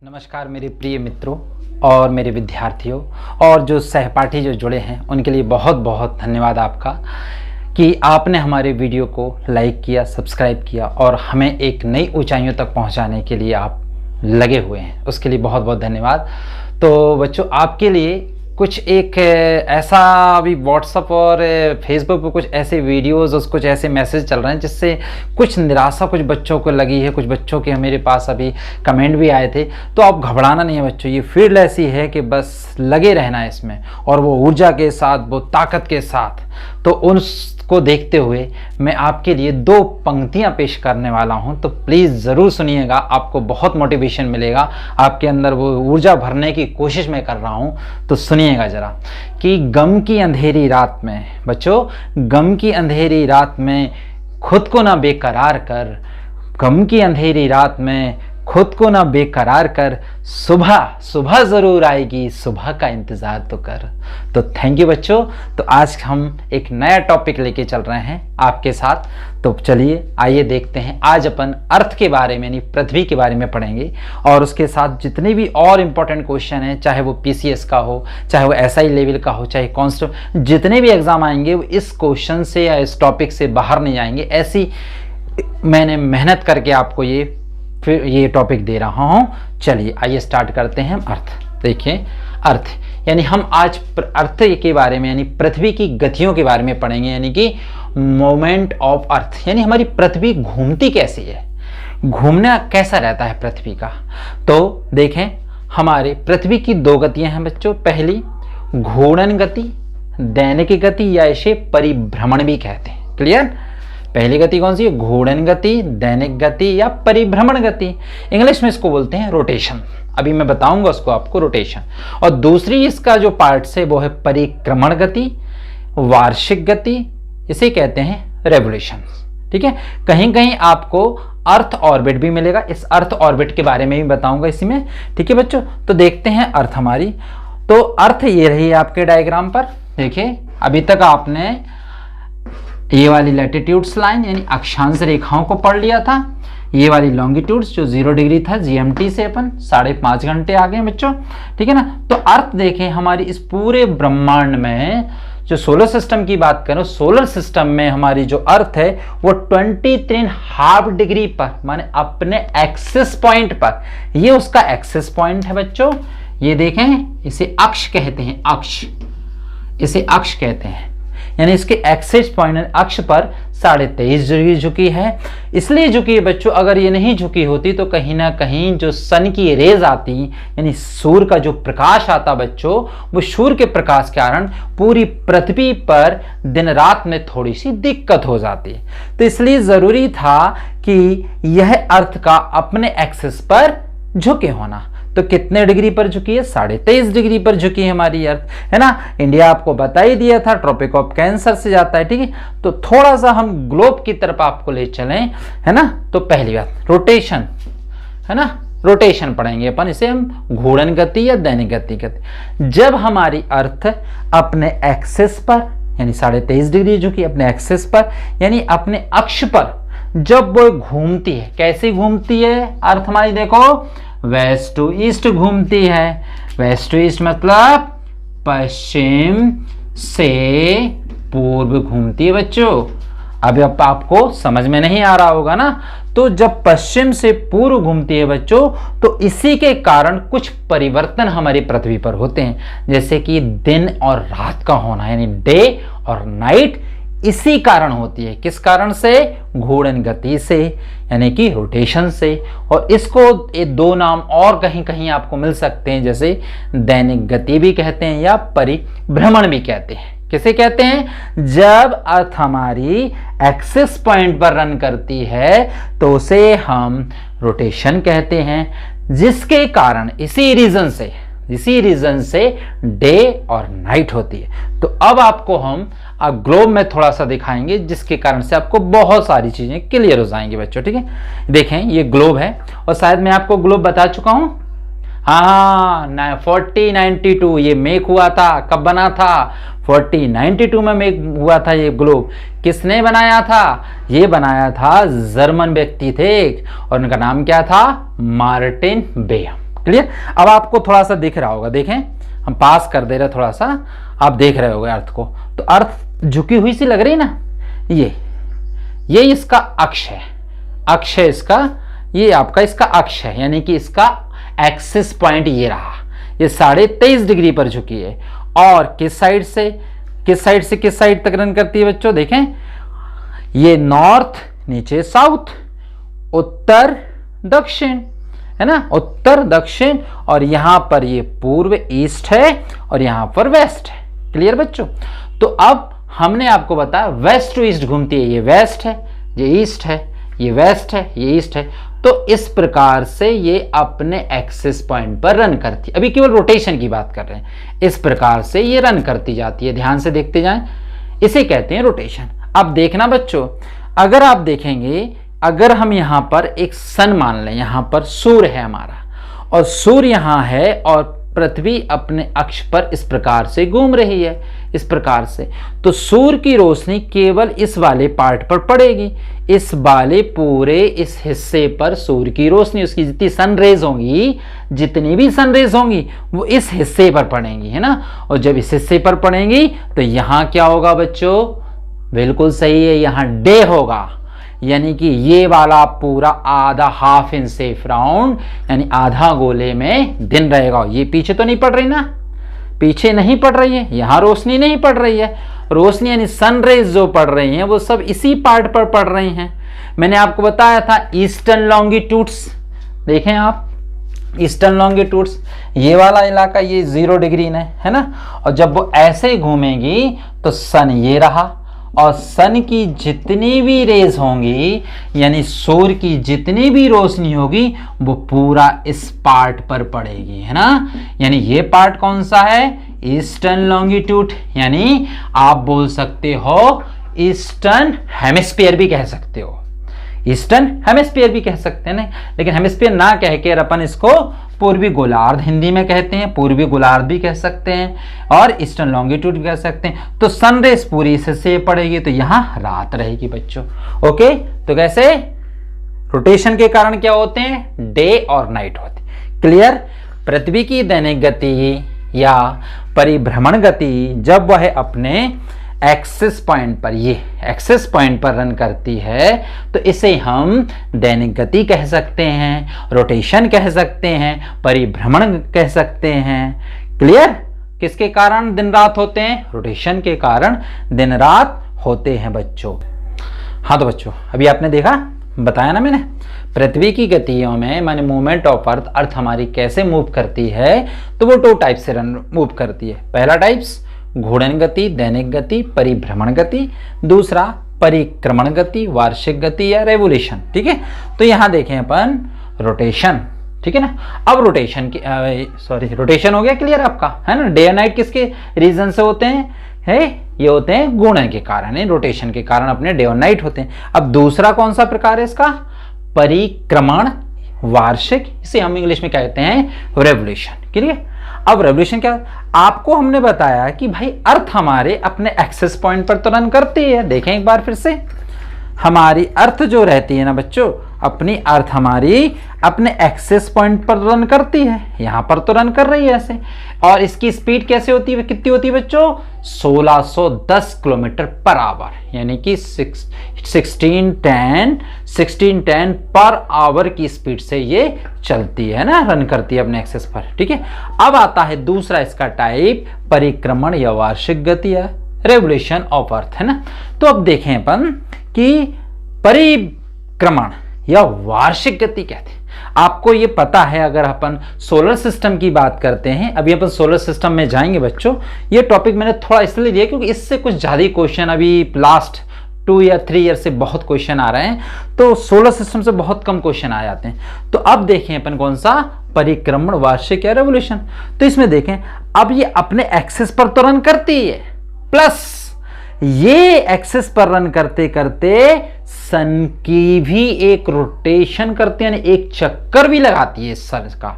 नमस्कार मेरे प्रिय मित्रों और मेरे विद्यार्थियों और जो सहपाठी जो जुड़े हैं उनके लिए बहुत बहुत धन्यवाद आपका कि आपने हमारे वीडियो को लाइक किया, सब्सक्राइब किया और हमें एक नई ऊंचाइयों तक पहुंचाने के लिए आप लगे हुए हैं। उसके लिए बहुत बहुत धन्यवाद। तो बच्चों, आपके लिए कुछ एक ऐसा अभी व्हाट्सएप और फेसबुक पर कुछ ऐसे वीडियोस और कुछ ऐसे मैसेज चल रहे हैं जिससे कुछ निराशा कुछ बच्चों को लगी है। कुछ बच्चों के मेरे पास अभी कमेंट भी आए थे। तो आप घबराना नहीं है बच्चों, ये फील्ड ऐसी है कि बस लगे रहना है इसमें और वो ऊर्जा के साथ, वो ताकत के साथ। तो उसको देखते हुए मैं आपके लिए दो पंक्तियां पेश करने वाला हूं, तो प्लीज़ ज़रूर सुनिएगा, आपको बहुत मोटिवेशन मिलेगा, आपके अंदर वो ऊर्जा भरने की कोशिश मैं कर रहा हूं। तो सुनिएगा ज़रा कि गम की अंधेरी रात में, बच्चों गम की अंधेरी रात में खुद को ना बेकरार कर, गम की अंधेरी रात में खुद को ना बेकरार कर, सुबह सुबह ज़रूर आएगी, सुबह का इंतज़ार तो कर। तो थैंक यू बच्चों। तो आज हम एक नया टॉपिक लेके चल रहे हैं आपके साथ। तो चलिए आइए देखते हैं। आज अपन अर्थ के बारे में यानी पृथ्वी के बारे में पढ़ेंगे और उसके साथ जितने भी और इम्पोर्टेंट क्वेश्चन हैं, चाहे वो पीसीएस का हो, चाहे वो एसआई लेवल का हो, चाहे कांस्टेबल, जितने भी एग्जाम आएंगे वो इस क्वेश्चन से या इस टॉपिक से बाहर नहीं आएंगे। ऐसी मैंने मेहनत करके आपको ये टॉपिक दे रहा हूं। चलिए आइए स्टार्ट करते हैं। अर्थ देखिए, अर्थ यानी हम आज अर्थ के बारे में यानी पृथ्वी की गतियों के बारे में पढ़ेंगे, यानी कि मोमेंट ऑफ अर्थ, यानी हमारी पृथ्वी घूमती कैसी है, घूमना कैसा रहता है पृथ्वी का। तो देखें, हमारे पृथ्वी की दो गतियां हैं बच्चों। पहली घूर्णन गति, दैनिक गति या इसे परिभ्रमण भी कहते हैं। क्लियर? पहली गति कौन सी है? घूर्णन गति, दैनिक गति या परिभ्रमण गति। इंग्लिश में इसको बोलते हैं रोटेशन। अभी मैं बताऊंगा उसको आपको, रोटेशन। और दूसरी इसका जो पार्ट्स है वो है परिक्रमण गति, वार्षिक गति, इसे कहते हैं रेवोल्यूशन। ठीक है? कहीं कहीं आपको अर्थ ऑर्बिट भी मिलेगा, इस अर्थ ऑर्बिट के बारे में भी बताऊंगा इसी में। ठीक है बच्चों? तो देखते हैं अर्थ हमारी। तो अर्थ ये रही है आपके डायग्राम पर। देखिए, अभी तक आपने ये वाली लैटिट्यूड्स लाइन यानी अक्षांश रेखाओं को पढ़ लिया था। ये वाली लॉन्गिट्यूड्स जो 0 डिग्री था, जीएमटी से अपन 5.5 घंटे आ गए बच्चों। ठीक है ना? तो अर्थ देखें, हमारी इस पूरे ब्रह्मांड में जो सोलर सिस्टम की बात करें, सोलर सिस्टम में हमारी जो अर्थ है वो 23.5 डिग्री पर, माने अपने एक्सिस पॉइंट पर, ये उसका एक्सिस पॉइंट है बच्चों। ये देखें, इसे अक्ष कहते हैं, अक्ष, इसे अक्ष कहते हैं, यानी इसके एक्सिस पॉइंट अक्ष पर 23.5 डिग्री झुकी है। इसलिए झुकी है बच्चों, अगर ये नहीं झुकी होती तो कहीं ना कहीं जो सन की रेज आती, यानी सूर्य का जो प्रकाश आता बच्चों, वो सूर्य के प्रकाश के कारण पूरी पृथ्वी पर दिन रात में थोड़ी सी दिक्कत हो जाती है। तो इसलिए जरूरी था कि यह अर्थ का अपने एक्सिस पर झुके होना। तो कितने डिग्री पर झुकी है? 23.5 डिग्री पर झुकी है हमारी अर्थ, है ना। इंडिया आपको बता ही दिया था ट्रॉपिक ऑफ कैंसर से जाता है। ठीक है? तो थोड़ा सा हम ग्लोब की तरफ आपको ले चलें, है ना। तो पहली बात रोटेशन, है ना, रोटेशन पढ़ेंगे अपन, इसे हम घूर्णन गति या दैनिक गति कहते हैं। जब हमारी अर्थ अपने एक्सिस पर यानी 23.5 डिग्री झुकी, अपने एक्सिस पर यानी अपने अक्ष पर जब वो घूमती है, कैसे घूमती है अर्थ हमारी? देखो, वेस्ट टू ईस्ट घूमती है। वेस्ट टू ईस्ट मतलब पश्चिम से पूर्व घूमती है बच्चों। अब आपको समझ में नहीं आ रहा होगा ना। तो जब पश्चिम से पूर्व घूमती है बच्चों, तो इसी के कारण कुछ परिवर्तन हमारी पृथ्वी पर होते हैं, जैसे कि दिन और रात का होना, यानी डे और नाइट इसी कारण होती है। किस कारण से? घूर्णन गति से, यानी कि रोटेशन से। और इसको ये दो नाम और कहीं कहीं आपको मिल सकते हैं, जैसे दैनिक गति भी कहते हैं या परिभ्रमण भी कहते हैं। किसे कहते हैं? जब अर्थ हमारी एक्सिस पॉइंट पर रन करती है तो उसे हम रोटेशन कहते हैं, जिसके कारण इसी रीजन से डे और नाइट होती है। तो अब आपको हम ग्लोब में थोड़ा सा दिखाएंगे, जिसके कारण से आपको बहुत सारी चीजें क्लियर हो जाएंगी बच्चों। ठीक है? देखें, ये ग्लोब है और शायद मैं आपको ग्लोब बता चुका हूं। हाँ, 1492 ये मेक हुआ था। कब बना था? 1492 में मेक हुआ था ये ग्लोब। किसने बनाया था? ये बनाया था जर्मन व्यक्ति थे और उनका नाम क्या था? Martin Behaim. क्लियर। अब आपको थोड़ा सा दिख रहा होगा, देखें हम पास कर दे रहे थोड़ा सा, आप देख रहे होगे अर्थ को, तो अर्थ झुकी हुई सी लग रही ना, ये इसका अक्ष है, अक्ष है इसका, ये आपका इसका अक्ष है, यानी कि इसका एक्सिस पॉइंट ये रहा, ये 23.5 डिग्री पर झुकी है। और किस साइड से किस साइड तक रन करती है बच्चों, देखें ये नॉर्थ, नीचे साउथ, उत्तर दक्षिण, है ना, उत्तर दक्षिण, और यहां पर ये पूर्व ईस्ट है और यहां पर वेस्ट है। क्लियर बच्चों। तो अब हमने आपको बताया वेस्ट टू ईस्ट घूमती है, ये वेस्ट है, ये ईस्ट है, ये वेस्ट है, ये ईस्ट है। तो इस प्रकार से ये अपने एक्सिस पॉइंट पर रन करती है। अभी केवल रोटेशन की बात कर रहे हैं, इस प्रकार से ये रन करती जाती है, ध्यान से देखते जाएं, इसे कहते हैं रोटेशन। अब देखना बच्चों, अगर आप देखेंगे, अगर हम यहां पर एक सन मान लें, यहां पर सूर्य है हमारा, और सूर्य यहां है और पृथ्वी अपने अक्ष पर इस प्रकार से घूम रही है, इस प्रकार से, तो सूर्य की रोशनी केवल इस वाले पार्ट पर पड़ेगी, इस वाले पूरे इस हिस्से पर सूर्य की रोशनी, उसकी जितनी सनरेज होंगी, जितनी भी सनरेज होंगी वो इस हिस्से पर पड़ेंगी, है ना। और जब इस हिस्से पर पड़ेंगी तो यहां क्या होगा बच्चों, बिल्कुल सही है, यहां डे होगा, यानी कि ये वाला पूरा आधा हाफ इन सेफ राउंड, यानी आधा गोले में दिन रहेगा। ये पीछे तो नहीं पड़ रही ना, पीछे नहीं पड़ रही है, यहां रोशनी नहीं पड़ रही है, रोशनी यानी सनरेज जो पड़ रही हैं वो सब इसी पार्ट पर पड़ रही हैं। मैंने आपको बताया था ईस्टर्न लॉन्गिट्यूड्स, देखें आप ईस्टर्न लॉन्गिट्यूड्स, ये वाला इलाका ये 0 डिग्री है ना, और जब वो ऐसे घूमेगी तो सन ये रहा, और सन की जितनी भी रेज होंगी, यानी सूर्य की जितनी भी रोशनी होगी वो पूरा इस पार्ट पर पड़ेगी, है ना। यानी ये पार्ट कौन सा है, ईस्टर्न लॉन्गिट्यूड, यानी आप बोल सकते हो ईस्टर्न हेमिस्फीयर भी कह सकते हो, ईस्टर्न हेमिस्फीयर भी कह सकते हैं ना, लेकिन हेमिस्फीयर ना कह के अपन इसको पूर्वी गोलार्ध हिंदी में कहते हैं, पूर्वी गोलार्ध भी कह सकते हैं, और ईस्टर्न लॉन्गिट्यूड भी कह सकते हैं। तो सनरेज पूरी से पड़ेगी, तो यहां रात रहेगी बच्चों। ओके, तो कैसे रोटेशन के कारण क्या होते हैं, डे और नाइट होते हैं। क्लियर। पृथ्वी की दैनिक गति या परिभ्रमण गति जब वह अपने एक्सिस पॉइंट पर, ये एक्सिस पॉइंट पर रन करती है, तो इसे हम दैनिक गति कह सकते हैं, रोटेशन कह सकते हैं, परिभ्रमण कह सकते हैं। क्लियर। किसके कारण दिन रात होते हैं, रोटेशन के कारण दिन रात होते हैं बच्चों। हाँ तो बच्चों अभी आपने देखा, बताया ना मैंने, पृथ्वी की गतियों में माने मूवमेंट ऑफ अर्थ, अर्थ हमारी कैसे मूव करती है, तो वो 2 टाइप से रन मूव करती है। पहला टाइप्स घूर्णन गति, दैनिक गति, परिभ्रमण गति, दूसरा परिक्रमण गति, वार्षिक गति या रेवोल्यूशन। ठीक है, तो यहां देखें अपन रोटेशन, ठीक है ना। अब रोटेशन की रोटेशन हो गया क्लियर आपका, है ना। डे एंड नाइट किसके रीजन से होते हैं, ये होते हैं घूर्णन के कारण, रोटेशन के कारण अपने डे और नाइट होते हैं। अब दूसरा कौन सा प्रकार है इसका, परिक्रमण वार्षिक, इसे हम इंग्लिश में कहते हैं रेवोल्यूशन। क्लियर। अब रेवोल्यूशन क्या, आपको हमने बताया कि भाई अर्थ हमारे अपने एक्सेस पॉइंट पर तो रन करती है। देखें एक बार फिर से, हमारी अर्थ जो रहती है ना बच्चों, अपनी अर्थ हमारी अपने एक्सेस पॉइंट पर रन करती है, यहां पर तो रन कर रही है ऐसे। और इसकी स्पीड कैसे होती है, कितनी होती है बच्चों, 1610 किलोमीटर पर आवर, यानी कि 1610 पर आवर की स्पीड से ये चलती है ना, रन करती है अपने एक्सेस पर। ठीक है। अब आता है दूसरा इसका टाइप, परिक्रमण या वार्षिक गति या रेवोल्यूशन ऑफ अर्थ, है ना। तो अब देखें अपन कि परिक्रमण या वार्षिक गति कहते हैं। आपको ये पता है, अगर अपन सोलर सिस्टम की बात करते हैं, अभी अपन सोलर सिस्टम में जाएंगे बच्चों। ये टॉपिक मैंने थोड़ा इसलिए लिया क्योंकि इससे कुछ ज्यादा क्वेश्चन अभी लास्ट 2 या 3 ईयर से बहुत क्वेश्चन आ रहे हैं, तो सोलर सिस्टम से बहुत कम क्वेश्चन आ जाते हैं। तो अब देखें अपन कौन सा, परिक्रमण, वार्षिक या रेवोल्यूशन। तो इसमें देखें, अब ये अपने एक्सिस पर तो रन करती है, प्लस ये एक्सिस पर रन करते करते सन की भी एक रोटेशन करती है, यानी एक चक्कर भी लगाती है सन का,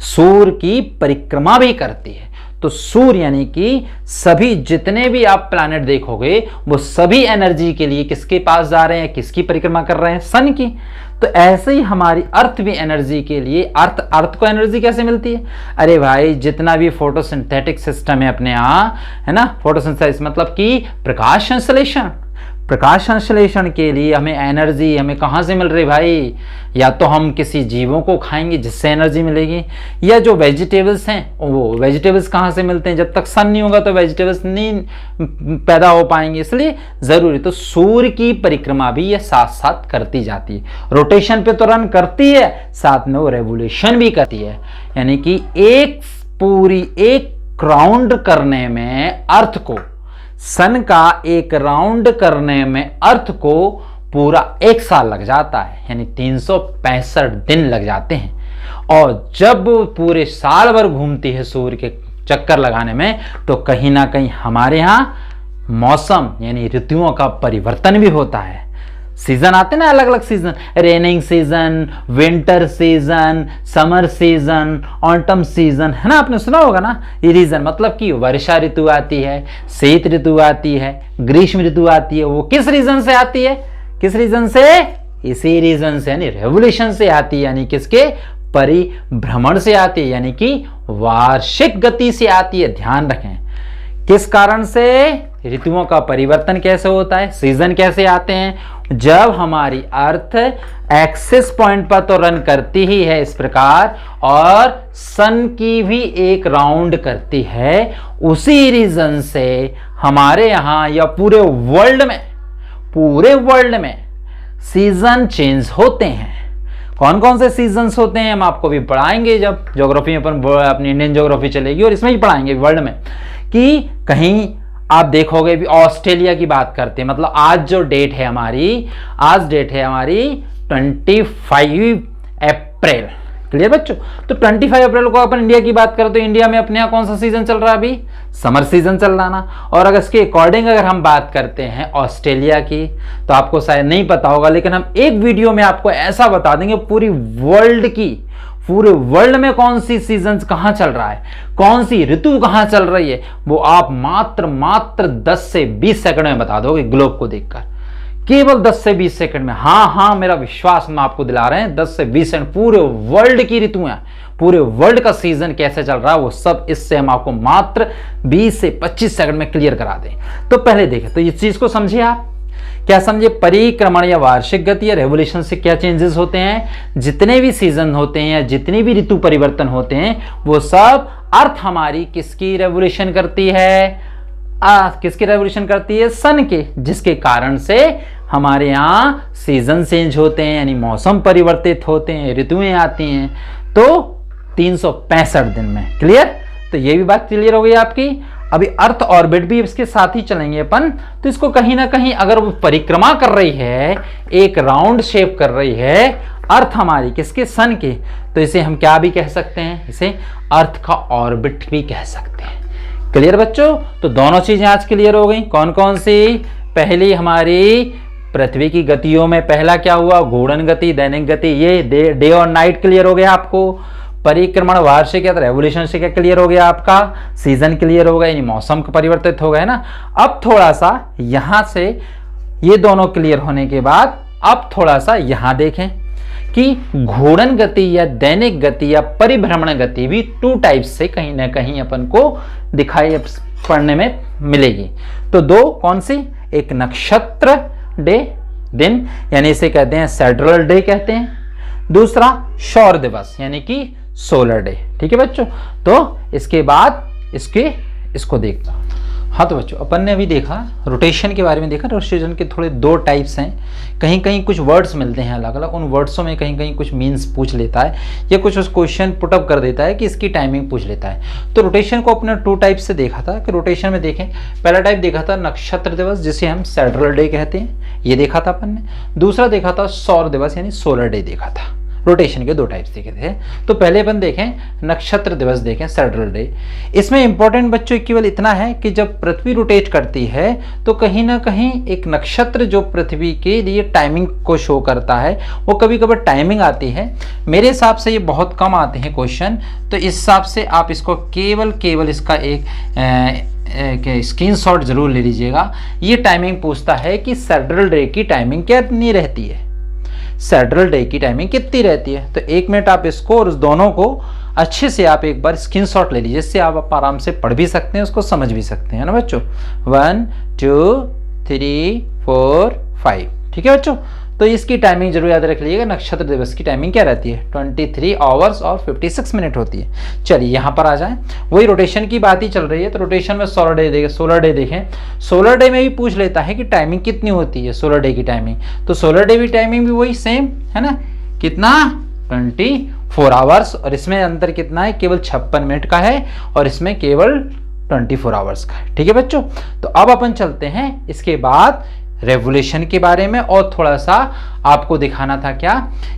सूर्य की परिक्रमा भी करती है। तो तो सूर्य यानी कि सभी जितने भी आप प्लैनेट देखोगे वो सभी एनर्जी के लिए किसके पास जा रहे हैं, किसकी परिक्रमा कर रहे हैं, सन की। तो ऐसे ही हमारी अर्थ भी एनर्जी के लिए, अर्थ को एनर्जी कैसे मिलती है? अरे भाई जितना भी फोटोसिंथेटिक सिस्टम है अपने यहाँ, है ना, फोटोसिंथेसिस मतलब कि प्रकाश संश्लेषण, प्रकाश संश्लेषण के लिए हमें एनर्जी हमें कहाँ से मिल रही भाई? या तो हम किसी जीवों को खाएंगे जिससे एनर्जी मिलेगी, या जो वेजिटेबल्स हैं वो वेजिटेबल्स कहाँ से मिलते हैं? जब तक सन नहीं होगा तो वेजिटेबल्स नहीं पैदा हो पाएंगे, इसलिए जरूरी। तो सूर्य की परिक्रमा भी ये साथ साथ करती जाती है, रोटेशन पे तो रन करती है, साथ में वो रेवोल्यूशन भी करती है। यानी कि एक राउंड करने में अर्थ को, सन का एक राउंड करने में अर्थ को पूरा 1 साल लग जाता है, यानी 365 दिन लग जाते हैं। और जब पूरे साल भर घूमती है सूर्य के चक्कर लगाने में, तो कहीं ना कहीं हमारे यहाँ मौसम यानी ऋतुओं का परिवर्तन भी होता है। सीजन आते ना, अलग अलग season, raining season, winter season, summer season, autumn season, है ना, आपने सुना होगा ना। ये रीजन मतलब कि वर्षा ऋतु आती है, शीत ऋतु आती है, ग्रीष्म ऋतु आती है। वो किस रीजन से आती है? किस रीजन से? इसी रीजन से, यानी रेवोल्यूशन से आती है, यानी किसके? परिभ्रमण से आती है, यानी कि वार्षिक गति से आती है। ध्यान रखें, किस कारण से? ऋतुओं का परिवर्तन कैसे होता है, सीजन कैसे आते हैं? जब हमारी अर्थ एक्सिस पॉइंट पर तो रन करती ही है इस प्रकार, और सन की भी एक राउंड करती है। उसी रीजन से हमारे यहां या पूरे वर्ल्ड में सीजन चेंज होते हैं। कौन कौन से सीजन्स होते हैं हम आपको भी पढ़ाएंगे, जब ज्योग्राफी में अपनी इंडियन ज्योग्राफी चलेगी, और इसमें ही पढ़ाएंगे वर्ल्ड में। कि कहीं आप देखोगे भी, ऑस्ट्रेलिया की बात करते हैं, मतलब आज जो डेट है हमारी, आज डेट है हमारी 25 अप्रैल। क्लियर बच्चों? तो 25 अप्रैल को अपन इंडिया की बात करें तो इंडिया में अपने यहाँ कौन सा सीजन चल रहा है अभी? समर सीजन चल रहा ना। और अगर इसके अकॉर्डिंग अगर हम बात करते हैं ऑस्ट्रेलिया की, तो आपको शायद नहीं पता होगा, लेकिन हम एक वीडियो में आपको ऐसा बता देंगे पूरे वर्ल्ड में कौन सी सीजन कहां चल रहा है, कौन सी ऋतु कहां चल रही है, वो आप मात्र 10 से 20 सेकंड में बता दोगे ग्लोब को देखकर। केवल 10 से 20 सेकंड में। हाँ, मेरा विश्वास हम आपको दिला रहे हैं, 10 से 20 सेकंड पूरे वर्ल्ड की ऋतुएं, पूरे वर्ल्ड का सीजन कैसे चल रहा है, वो सब इससे हम आपको मात्र 20 से 25 सेकंड में क्लियर करा दें। तो पहले देखें, तो इस चीज को समझिए आप। क्या समझे? परिक्रमण या वार्षिक गति या रेवोल्यूशन से क्या चेंजेस होते हैं? जितने भी सीजन होते हैं या जितनी भी ऋतु परिवर्तन होते हैं, वो सब अर्थ हमारी किसकी रेवोल्यूशन करती है? किसकी रेवोल्यूशन करती है? सन के, जिसके कारण से हमारे यहाँ सीजन चेंज होते हैं, यानी मौसम परिवर्तित होते हैं, ऋतुएं आती हैं, तो 365 दिन में। क्लियर? तो ये भी बात क्लियर हो गई आपकी। अभी अर्थ ऑर्बिट भी इसके साथ ही चलेंगे अपन। तो इसको कहीं ना कहीं अगर वो परिक्रमा कर रही है, एक राउंड शेप कर रही है अर्थ हमारी, किसके? सन के, तो इसे हम क्या भी कह सकते हैं? इसे अर्थ का ऑर्बिट भी कह सकते हैं। क्लियर बच्चों? तो दोनों चीजें आज क्लियर हो गई। कौन कौन सी? पहली हमारी पृथ्वी की गतियों में पहला क्या हुआ? घूर्णन गति, दैनिक गति, ये डे और नाइट क्लियर हो गया आपको। परिक्रमण वार्षिक या रेवोल्यूशन से क्या क्लियर हो गया आपका? सीजन क्लियर हो गया, यानी मौसम का परिवर्तित हो गया, है ना। अब थोड़ा सा यहां से ये दोनों क्लियर होने के बाद अब थोड़ा सा यहां देखें कि घूर्णन गति या दैनिक गति या परिभ्रमण गति भी 2 टाइप्स से कहीं ना कहीं अपन को दिखाई पड़ने में मिलेगी। तो 2 कौन सी? एक नक्षत्र डे, दिन, यानी इसे कहते हैं सैड्रल डे कहते हैं। दूसरा सौर दिवस, यानी कि सोलर डे। ठीक है बच्चों? तो इसके बाद इसको देखता। हाँ तो बच्चों, अपन ने अभी देखा रोटेशन के बारे में, देखा रोटेशन के थोड़े 2 टाइप्स हैं। कहीं कहीं कुछ वर्ड्स मिलते हैं अलग अलग, उन वर्ड्सों में कहीं कहीं कुछ मीन्स पूछ लेता है, या कुछ उस क्वेश्चन पुटअप कर देता है कि इसकी टाइमिंग पूछ लेता है। तो रोटेशन को अपने 2 टाइप से देखा था कि रोटेशन में देखें, पहला टाइप देखा था नक्षत्र दिवस, जिसे हम सैड्रल डे कहते हैं, ये देखा था अपन ने। दूसरा देखा था सौर दिवस यानी सोलर डे देखा था। रोटेशन के 2 टाइप्स देखे थे। तो पहले अपन देखें नक्षत्र दिवस, देखें सैटरडे डे। इसमें इंपॉर्टेंट बच्चों केवल इतना है कि जब पृथ्वी रोटेट करती है तो कहीं ना कहीं एक नक्षत्र जो पृथ्वी के लिए टाइमिंग को शो करता है, वो कभी कभी टाइमिंग आती है। मेरे हिसाब से ये बहुत कम आते हैं क्वेश्चन, तो इस हिसाब से आप इसको केवल इसका एक स्क्रीनशॉट जरूर ले लीजिएगा। ये टाइमिंग पूछता है कि सैटरडे डे की टाइमिंग कितनी रहती है, सैटरडे डे की टाइमिंग कितनी रहती है। तो 1 मिनट आप इसको और उस दोनों को अच्छे से आप एक बार स्क्रीनशॉट ले लीजिए, जिससे आप आराम से पढ़ भी सकते हैं, उसको समझ भी सकते हैं ना बच्चों। 1 2 3 4 5, ठीक है बच्चों। तो इसकी टाइमिंग जरूर याद रख लीजिएगा। नक्षत्र दिवस की टाइमिंग क्या रहती है, 23 आवर्स और 56 मिनट होती है। चलिए यहाँ पर आ जाएं, वही रोटेशन की बात ही चल रही है। तो रोटेशन में सोलर डे देखें। सोलर डे में भी पूछ लेता है कि टाइमिंग कितनी होती है सोलर डे की टाइमिंग। तो सोलर डे की टाइमिंग भी वही सेम है ना, कितना 24 आवर्स, और इसमें अंतर कितना है, केवल 56 मिनट का है, और इसमें केवल 24 आवर्स का है। ठीक है बच्चों। तो अब अपन चलते हैं इसके बाद रेवोल्यूशन के बारे में, और थोड़ा सा आपको दिखाना था क्या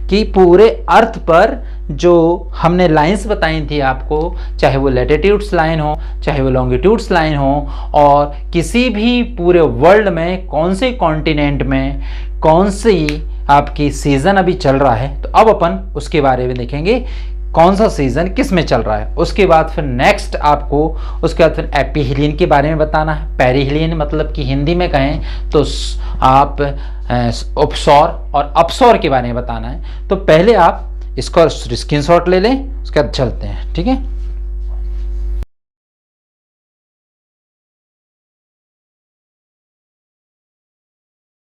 कि पूरे अर्थ पर जो हमने लाइंस बताई थी आपको, चाहे वो लैटिट्यूड्स लाइन हो, चाहे वो लॉन्गिट्यूड्स लाइन हो, और किसी भी पूरे वर्ल्ड में कौन से कॉन्टिनेंट में कौन सी आपकी सीजन अभी चल रहा है, तो अब अपन उसके बारे में देखेंगे कौन सा सीजन किस में चल रहा है। उसके बाद फिर नेक्स्ट आपको उसके बाद फिर एपीहीलियन के बारे में बताना है। पेरिहीलियन मतलब कि हिंदी में कहें तो आप उपसौर और अपसौर के बारे में बताना है। तो पहले आप इसका स्क्रीनशॉट ले लें, उसके बाद चलते हैं, ठीक है।